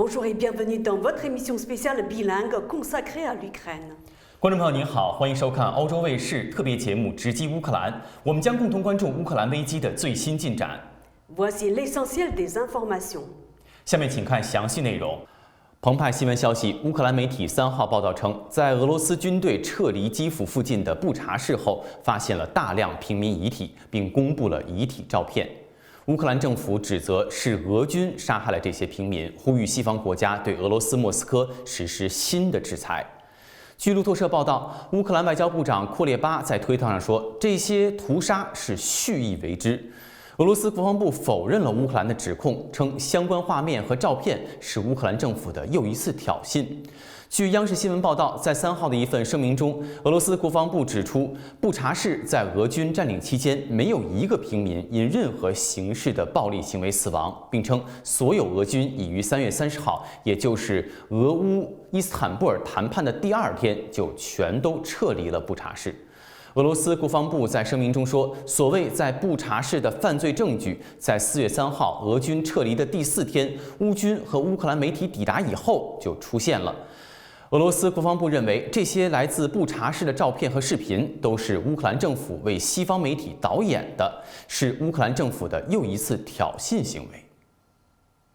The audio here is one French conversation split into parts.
Bonjour et bienvenue dans votre émission spéciale bilingue consacrée à l'Ukraine。观众朋友您好，欢迎收看欧洲卫视特别节目《直击乌克兰》，我们将共同关注乌克兰危机的最新进展。Voici l'essentiel des informations。下面请看详细内容。澎湃新闻消息，乌克兰媒体3号报道称，在俄罗斯军队撤离基辅附近的布查市后，发现了大量平民遗体，并公布了遗体照片。乌克兰政府指责是俄军杀害了这些平民，呼吁西方国家对俄罗斯莫斯科实施新的制裁。据路透社报道，乌克兰外交部长库列巴在推特上说，这些屠杀是蓄意为之。俄罗斯国防部否认了乌克兰的指控，称相关画面和照片是乌克兰政府的又一次挑衅。据央视新闻报道，在3号的一份声明中，俄罗斯国防部指出，布查市在俄军占领期间没有一个平民因任何形式的暴力行为死亡，并称所有俄军已于3月30号，也就是俄乌伊斯坦布尔谈判的第2天，就全都撤离了布查市。俄罗斯国防部在声明中说，所谓在布查市的犯罪证据，在4月3号俄军撤离的第4天，乌军和乌克兰媒体抵达以后就出现了。俄罗斯国防部认为，这些来自布查市的照片和视频都是乌克兰政府为西方媒体导演的，是乌克兰政府的又一次挑衅行为。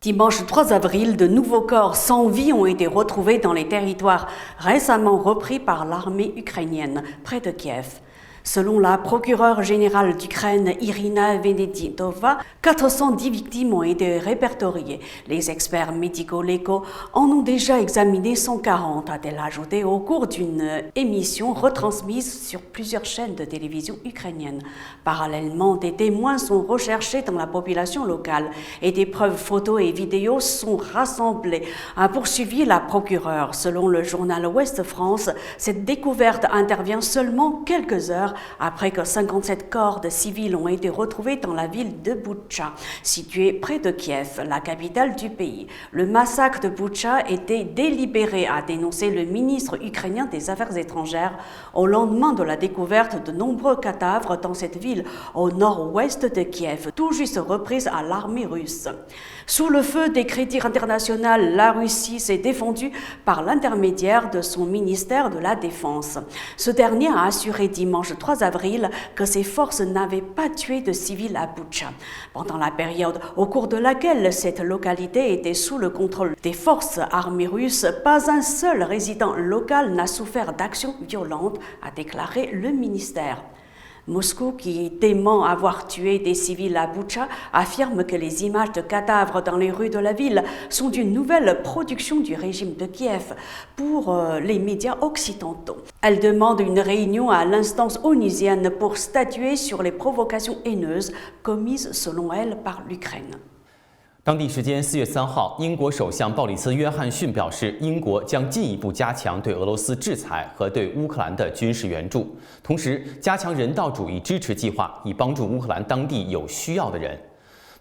Dimanche 3 avril, de nouveaux corps sans vie ont été retrouvés dans les territoires récemment repris par l'armée ukrainienne, près de Kiev. Selon la procureure générale d'Ukraine, Irina Veneditova, 410 victimes ont été répertoriées. Les experts médico-légaux en ont déjà examiné 140, a-t-elle ajouté au cours d'une émission retransmise sur plusieurs chaînes de télévision ukrainiennes. Parallèlement, des témoins sont recherchés dans la population locale et des preuves photos et vidéos sont rassemblées, a poursuivi la procureure. Selon le journal Ouest France, cette découverte intervient seulement quelques heures après que 57 corps de civils ont été retrouvés dans la ville de Boutcha, située près de Kiev, la capitale du pays. Le massacre de Boutcha était délibéré, a dénoncé le ministre ukrainien des Affaires étrangères, au lendemain de la découverte de nombreux cadavres dans cette ville au nord-ouest de Kiev, tout juste reprise à l'armée russe. Sous le feu des critiques internationales, la Russie s'est défendue par l'intermédiaire de son ministère de la Défense. Ce dernier a assuré dimanche 3 avril que ses forces n'avaient pas tué de civils à Boutcha. Pendant la période au cours de laquelle cette localité était sous le contrôle des forces armées russes, pas un seul résident local n'a souffert d'actions violentes, a déclaré le ministère. Moscou, qui dément avoir tué des civils à Boutcha, affirme que les images de cadavres dans les rues de la ville sont une nouvelle production du régime de Kiev pour les médias occidentaux. Elle demande une réunion à l'instance onusienne pour statuer sur les provocations haineuses commises selon elle par l'Ukraine. 当地时间4月3号，英国首相鲍里斯·约翰逊表示，英国将进一步加强对俄罗斯制裁和对乌克兰的军事援助，同时加强人道主义支持计划，以帮助乌克兰当地有需要的人。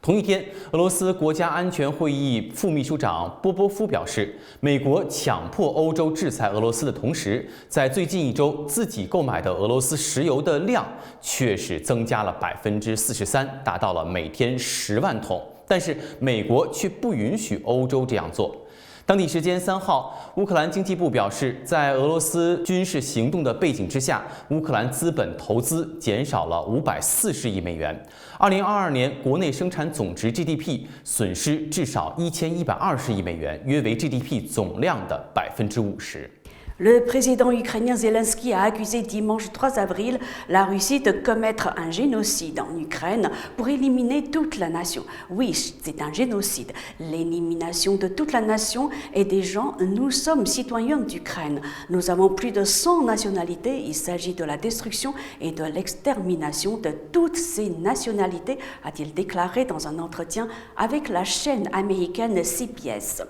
同一天，俄罗斯国家安全会议副秘书长波波夫表示，美国强迫欧洲制裁俄罗斯的同时，在最近1周自己购买的俄罗斯石油的量却是增加了43%，达到了每天10万桶。但是美国却不允许欧洲这样做。当地时间3号，乌克兰经济部表示，在俄罗斯军事行动的背景之下，乌克兰资本投资减少了540亿美元。2022年国内生产总值 GDP 损失至少1120亿美元，约为 GDP 总量的50%。Le président ukrainien Zelensky a accusé dimanche 3 avril la Russie de commettre un génocide en Ukraine pour éliminer toute la nation. Oui, c'est un génocide. L'élimination de toute la nation et des gens, nous sommes citoyens d'Ukraine. Nous avons plus de 100 nationalités. Il s'agit de la destruction et de l'extermination de toutes ces nationalités, a-t-il déclaré dans un entretien avec la chaîne américaine CBS.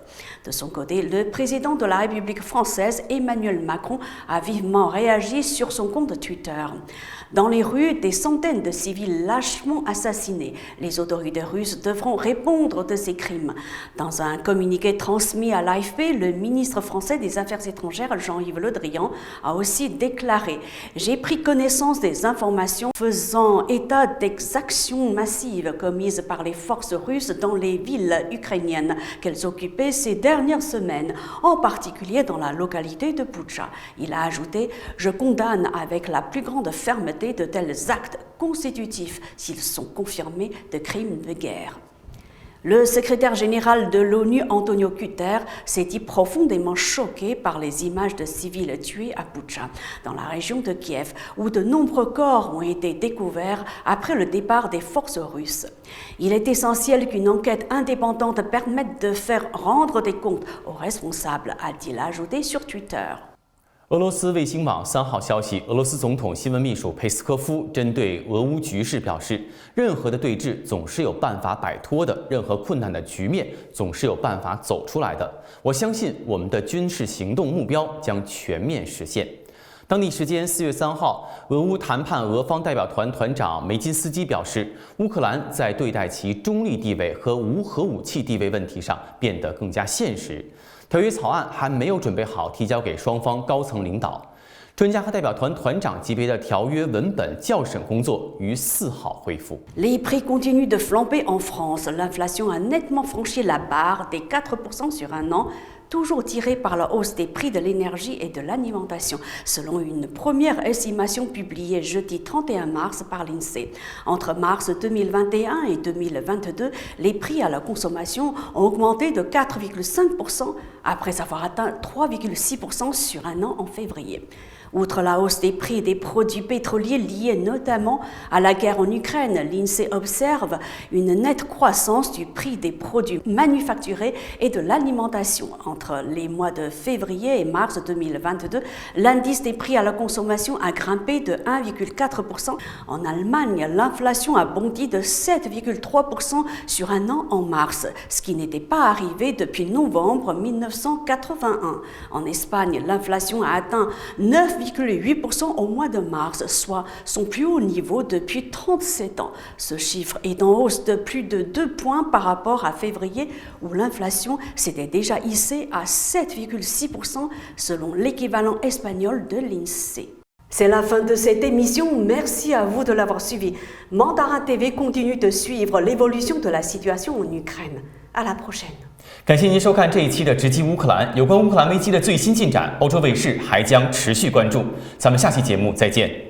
De son côté, le président de la République française, Emmanuel Emmanuel Macron a vivement réagi sur son compte Twitter. Dans les rues, des centaines de civils lâchement assassinés. Les autorités russes devront répondre de ces crimes. Dans un communiqué transmis à l'AFP, le ministre français des Affaires étrangères, Jean-Yves Le Drian, a aussi déclaré « J'ai pris connaissance des informations faisant état d'exactions massives commises par les forces russes dans les villes ukrainiennes qu'elles occupaient ces dernières semaines, en particulier dans la localité de Boutcha. » Il a ajouté « Je condamne avec la plus grande fermeté de tels actes constitutifs s'ils sont confirmés de crimes de guerre. » Le secrétaire général de l'ONU, Antonio Guterres, s'est dit profondément choqué par les images de civils tués à Boutcha, dans la région de Kiev, où de nombreux corps ont été découverts après le départ des forces russes. Il est essentiel qu'une enquête indépendante permette de faire rendre des comptes aux responsables, a-t-il ajouté sur Twitter. 俄罗斯卫星网3号消息，俄罗斯总统新闻秘书佩斯科夫针对俄乌局势表示，任何的对峙总是有办法摆脱的，任何困难的局面总是有办法走出来的。我相信我们的军事行动目标将全面实现。当地时间4月3号，俄乌谈判俄方代表团团长梅金斯基表示，乌克兰在对待其中立地位和无核武器地位问题上变得更加现实。条约草案还没有准备好提交给双方高层领导。专家和代表团团长级别的条约文本校审工作于4号恢复。Les prix continuent de flamber en France. L'inflation a nettement franchi la barre des 4% sur un an, toujours tirée par la hausse des prix de l'énergie et de l'alimentation, selon une première estimation publiée jeudi 31 mars par l'INSEE. Entre mars 2021 et 2022, les prix à la consommation ont augmenté de 4,5% après avoir atteint 3,6% sur un an en février. Outre la hausse des prix des produits pétroliers liés notamment à la guerre en Ukraine, l'INSEE observe une nette croissance du prix des produits manufacturés et de l'alimentation. Entre les mois de février et mars 2022, l'indice des prix à la consommation a grimpé de 1,4%. En Allemagne, l'inflation a bondi de 7,3% sur un an en mars, ce qui n'était pas arrivé depuis novembre 1981. En Espagne, l'inflation a atteint 9,8% au mois de mars, soit son plus haut niveau depuis 37 ans. Ce chiffre est en hausse de plus de 2 points par rapport à février où l'inflation s'était déjà hissée à 7,6% selon l'équivalent espagnol de l'INSEE. C'est la fin de cette émission. Merci à vous de l'avoir suivi. Mandarin TV continue de suivre l'évolution de la situation en Ukraine. À la prochaine. 感谢您收看这一期的直击乌克兰。有关乌克兰危机的最新进展，欧洲卫视还将持续关注。咱们下期节目再见。